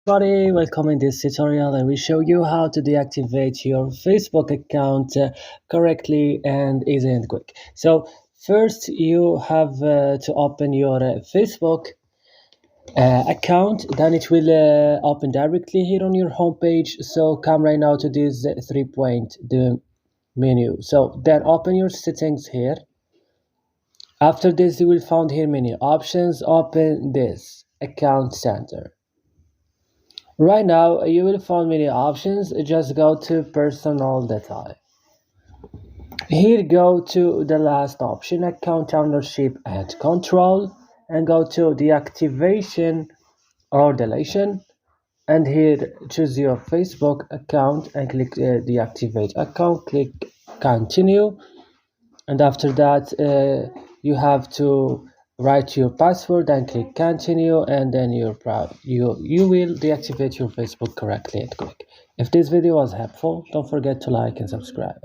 Everybody, welcome in this tutorial. I will show you how to deactivate your Facebook account correctly and easy and quick. So first you have to open your Facebook account, then it will open directly here on your home page. So come right now to this 3-point menu. So then open your settings here. After this you will find here many options. Open this account center. Right now, you will find many options. Just go to personal data. Here, go to the last option, account ownership and control, and go to deactivation or deletion. And here, choose your Facebook account and click deactivate account. Click continue, and after that, you have to write your password and click continue, and then you will deactivate your Facebook correctly and quick. If this video was helpful, don't forget to like and subscribe.